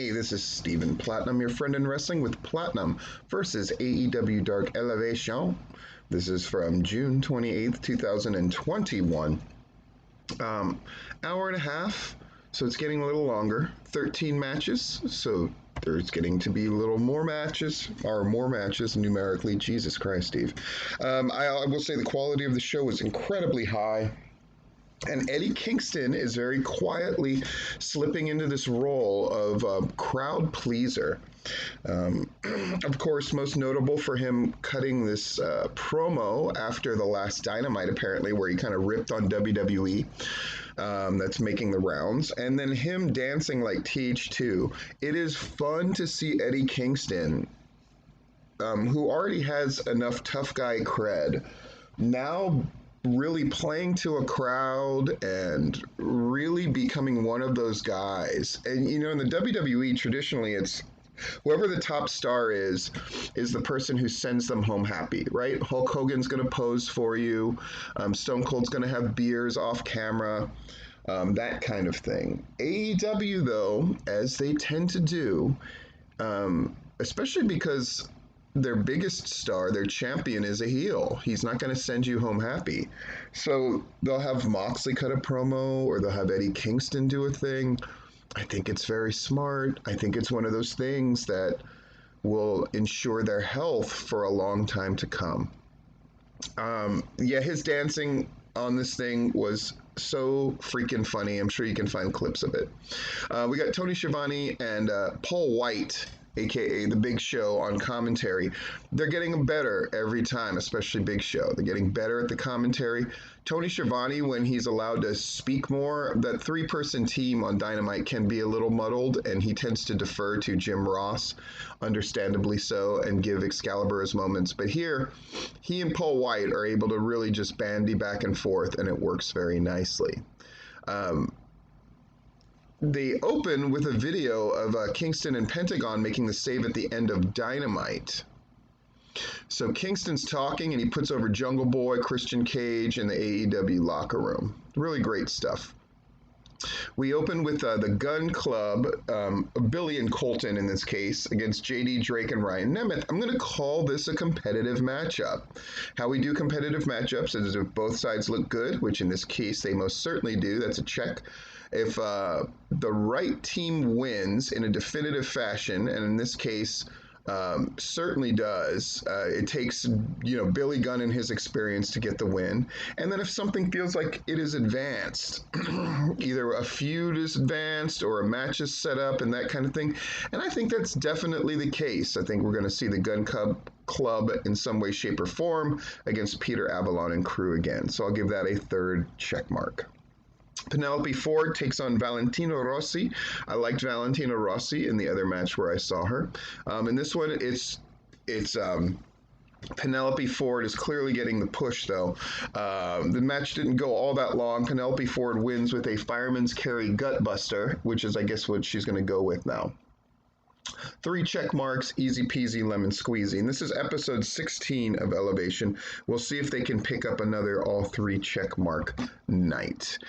Hey, this is Steven Platinum, your friend in wrestling with Platinum versus AEW Dark Elevation. This is from June 28th, 2021. Hour and a half, so it's getting a little longer. 13 matches, so there's getting to be a little more matches, or more matches numerically. Jesus Christ, Steve. I will say the quality of the show was incredibly high. And Eddie Kingston is very quietly slipping into this role of crowd pleaser. Of course, most notable for him cutting this promo after the last Dynamite, apparently, where he kind of ripped on WWE. That's making the rounds. And then him dancing like TH2. It is fun to see Eddie Kingston, who already has enough tough guy cred, now really playing to a crowd and really becoming one of those guys. And you know, in the WWE, traditionally it's whoever the top star is the person who sends them home happy, right? Hulk Hogan's going to pose for you. Stone Cold's going to have beers off camera, that kind of thing. AEW, though, as they tend to do, especially because their biggest star, their champion, is a heel. He's not going to send you home happy. So they'll have Moxley cut a promo, or they'll have Eddie Kingston do a thing. I think it's very smart. I think it's one of those things that will ensure their health for a long time to come. His dancing on this thing was so freaking funny. I'm sure you can find clips of it. We got Tony Schiavone and Paul White, aka the Big Show, on commentary. They're getting better every time, especially Big Show. They're getting better at the commentary. Tony Schiavone, when he's allowed to speak more, that three-person team on Dynamite can be a little muddled, and he tends to defer to Jim Ross, understandably so, and give Excalibur his moments. But here, he and Paul White are able to really just bandy back and forth, and it works very nicely. They open with a video of Kingston and Pentagon making the save at the end of Dynamite. So Kingston's talking, and he puts over Jungle Boy, Christian Cage, in the AEW locker room. Really great stuff. We open with the Gun Club, Billy and Colton in this case, against JD Drake and Ryan Nemeth. I'm going to call this a competitive matchup. How we do competitive matchups is if both sides look good, which in this case they most certainly do. That's a check. If the right team wins in a definitive fashion, and in this case certainly does, it takes Billy Gunn and his experience to get the win. And then if something feels like it is advanced, either a feud is advanced or a match is set up and that kind of thing. And I think that's definitely the case. I think we're going to see the Gun Club in some way, shape, or form against Peter Avalon and crew again. So I'll give that a third check mark. Penelope Ford takes on Valentino Rossi. I liked Valentino Rossi in the other match where I saw her. In this one, it's Penelope Ford is clearly getting the push, though. The match didn't go all that long. Penelope Ford wins with a fireman's carry gutbuster, which is, I guess, what she's going to go with now. 3 check marks, easy peasy lemon squeezy. And this is episode 16 of Elevation. We'll see if they can pick up another all 3 check mark night.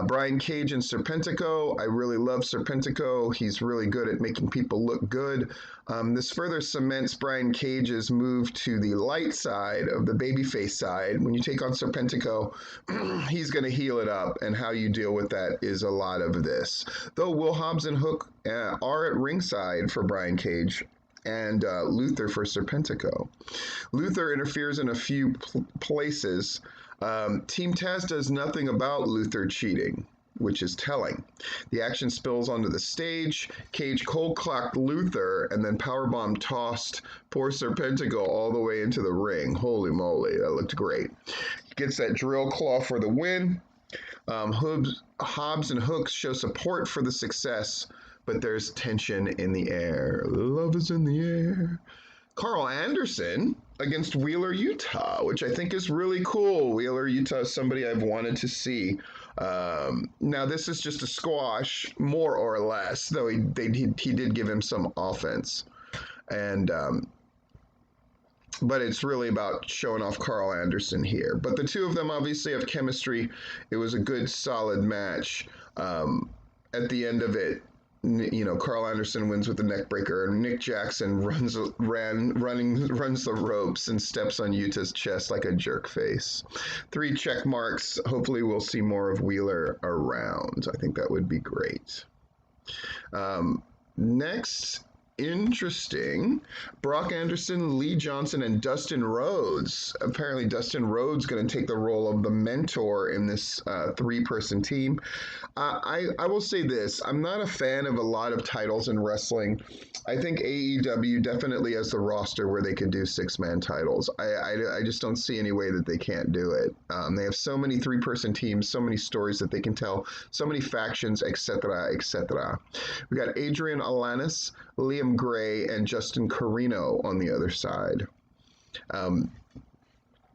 Brian Cage and Serpentico. I really love Serpentico. He's really good at making people look good. This further cements Brian Cage's move to the light side of the babyface side. When you take on Serpentico, he's going to heal it up, and how you deal with that is a lot of this. Though Will Hobbs and Hook are at ringside for Brian Cage, and Luther for Serpentico. Luther interferes in a few places. Team Taz does nothing about Luther cheating, which is telling. The action spills onto the stage. Cage cold-clocked Luther and then powerbomb tossed poor Serpentico all the way into the ring. Holy moly, that looked great. Gets that drill claw for the win. Hobbs and Hooks show support for the success, but there's tension in the air. Love is in the air. Carl Anderson against Wheeler Yuta, which I think is really cool. Wheeler Yuta is somebody I've wanted to see. Now, this is just a squash, more or less, though he did give him some offense. And but it's really about showing off Carl Anderson here. But the two of them obviously have chemistry. It was a good, solid match. At the end of it, Carl Anderson wins with the neck breaker, and Nick Jackson runs the ropes and steps on Yuta's chest like a jerk face. 3 check marks. Hopefully, we'll see more of Wheeler around. I think that would be great. Next, interesting. Brock Anderson, Lee Johnson, and Dustin Rhodes. Apparently, Dustin Rhodes going to take the role of the mentor in this 3-person team. I will say this. I'm not a fan of a lot of titles in wrestling. I think AEW definitely has the roster where they could do 6-man titles. I just don't see any way that they can't do it. They have so many 3-person teams, so many stories that they can tell, so many factions, etc., etc. We got Adrian Alanis, Liam Gray, and Justin Carino on the other side.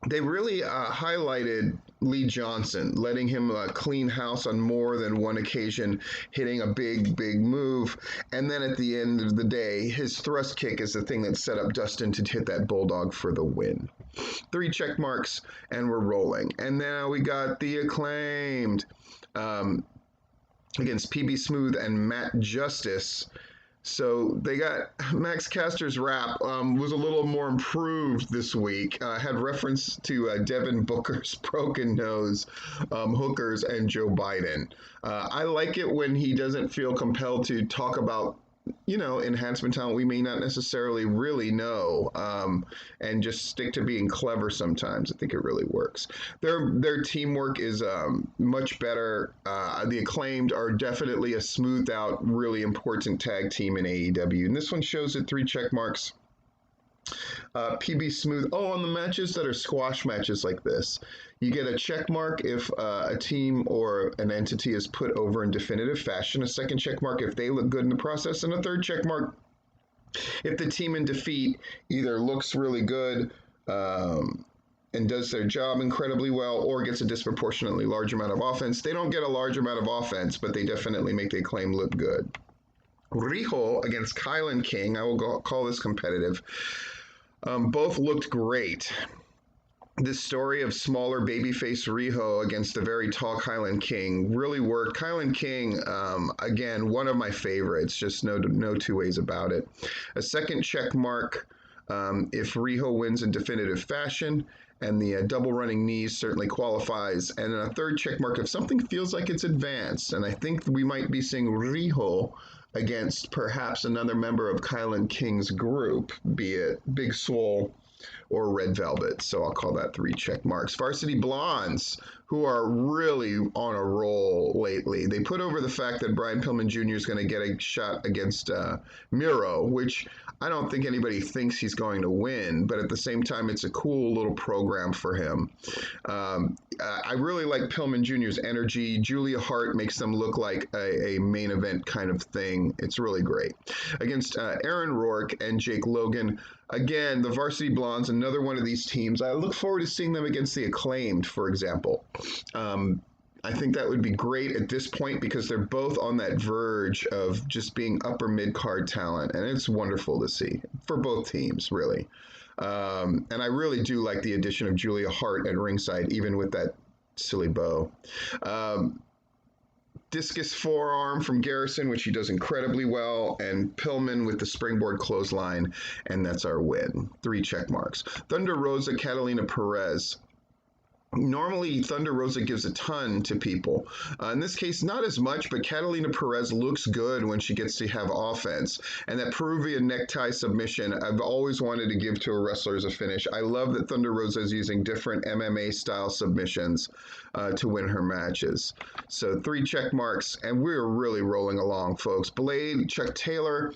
They really highlighted Lee Johnson, letting him clean house on more than one occasion, hitting a big move. And then at the end of the day, his thrust kick is the thing that set up Dustin to hit that bulldog for the win. 3 check marks, and we're rolling. And now we got the Acclaimed against PB Smooth and Matt Justice. So they got Max Caster's rap was a little more improved this week. Had reference to Devin Booker's broken nose, hookers, and Joe Biden. I like it when he doesn't feel compelled to talk about, enhancement talent we may not necessarily really know, and just stick to being clever sometimes. I think it really works. Their teamwork is much better. The Acclaimed are definitely a smoothed out, really important tag team in AEW. And this one shows it 3 check marks. PB Smooth. On the matches that are squash matches like this, you get a check mark if a team or an entity is put over in definitive fashion, a second check mark if they look good in the process, and a third check mark if the team in defeat either looks really good and does their job incredibly well or gets a disproportionately large amount of offense. They don't get a large amount of offense, but they definitely make the Acclaim look good. Riho against Kylan King. I will call this competitive. Both looked great. This story of smaller babyface Riho against a very tall Kylan King really worked. Kylan King, again, one of my favorites, just no two ways about it. A second check mark if Riho wins in definitive fashion, and the double running knees certainly qualifies. And then a third check mark if something feels like it's advanced. And I think we might be seeing Riho against perhaps another member of Kylan King's group, be it Big Swole or Red Velvet. So I'll call that 3 check marks. Varsity Blondes, who are really on a roll lately. They put over the fact that Brian Pillman Jr. is going to get a shot against Miro, which I don't think anybody thinks he's going to win, but at the same time, it's a cool little program for him. I really like Pillman Jr.'s energy. Julia Hart makes them look like a main event kind of thing. It's really great. Against Aaron Rourke and Jake Logan, again, the Varsity Blondes, another one of these teams. I look forward to seeing them against the Acclaimed, for example. I think that would be great at this point because they're both on that verge of just being upper mid-card talent, and it's wonderful to see for both teams, really. And I really do like the addition of Julia Hart at ringside, even with that silly bow. Discus forearm from Garrison, which he does incredibly well, and Pillman with the springboard clothesline, and that's our win. 3 check marks. Thunder Rosa, Catalina Perez. Normally, Thunder Rosa gives a ton to people. In this case, not as much, but Catalina Perez looks good when she gets to have offense. And that Peruvian necktie submission, I've always wanted to give to a wrestler as a finish. I love that Thunder Rosa is using different MMA-style submissions to win her matches. So 3 check marks, and we're really rolling along, folks. Blade, Chuck Taylor,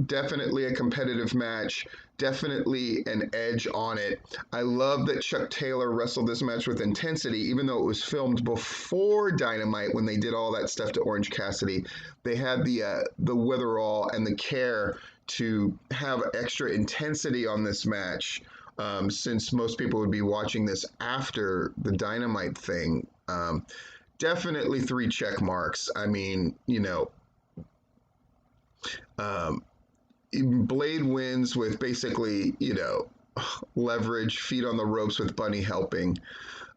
definitely a competitive match, definitely an edge on it. I love that Chuck Taylor wrestled this match with intensity, even though it was filmed before Dynamite when they did all that stuff to Orange Cassidy. They had the witherall and the care to have extra intensity on this match, since most people would be watching this after the Dynamite thing. Definitely 3 check marks. I mean, Blade wins with basically, leverage, feet on the ropes with Bunny helping.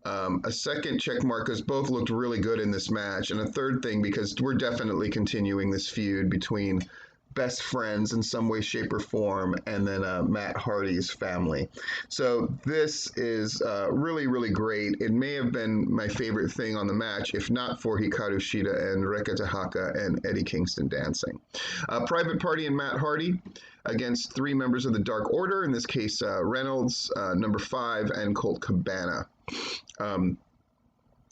A second check mark because both looked really good in this match. And a third thing because we're definitely continuing this feud between best friends in some way, shape, or form, and then Matt Hardy's family. So this is really, really great. It may have been my favorite thing on the match, if not for Hikaru Shida and Reka Tahaka and Eddie Kingston dancing. Private Party and Matt Hardy against three members of the Dark Order, in this case Reynolds, number 5, and Colt Cabana.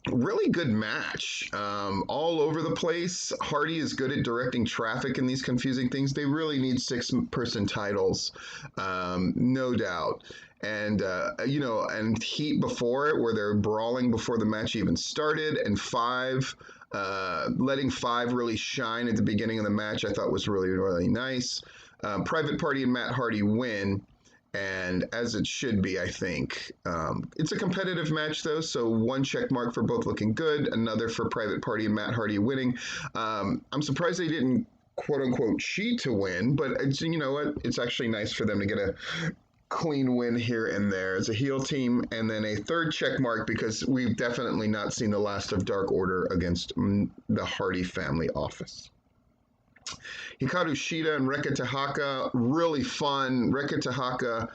Really good match, all over the place. Hardy is good at directing traffic in these confusing things. They really need 6-person titles, no doubt. And and Heat before it, where they're brawling before the match even started, and 5, letting 5 really shine at the beginning of the match, I thought was really, really nice. Private Party and Matt Hardy win. And as it should be, I think. It's a competitive match, though, so 1 check mark for both looking good, another for Private Party and Matt Hardy winning. I'm surprised they didn't, quote-unquote, cheat to win, but it's, you know what? It's actually nice for them to get a clean win here and there as a heel team, and then a 3rd check mark because we've definitely not seen the last of Dark Order against the Hardy family office. Hikaru Shida and Reka Tahaka, really fun. Reka Tahaka,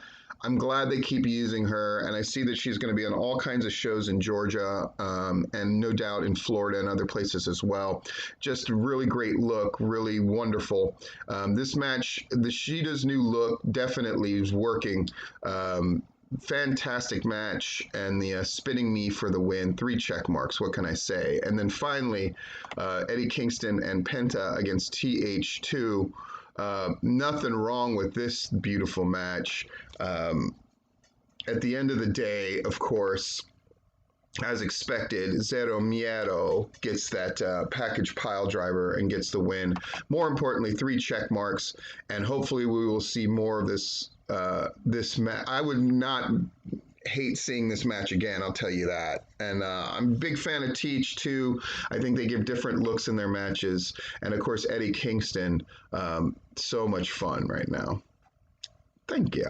I'm glad they keep using her, and I see that she's going to be on all kinds of shows in Georgia, and no doubt in Florida and other places as well. Just a really great look, really wonderful. This match, the Shida's new look definitely is working. Fantastic match, and the spinning knee for the win. 3 check marks, what can I say? And then finally, Eddie Kingston and Penta against TH2. Nothing wrong with this beautiful match. At the end of the day, of course, as expected, Zero Miedo gets that package pile driver and gets the win. More importantly, 3 check marks, and hopefully we will see more of this match. I would not hate seeing this match again, I'll tell you that. And I'm a big fan of Teach too. I think they give different looks in their matches. And of course, Eddie Kingston, so much fun right now. Thank you.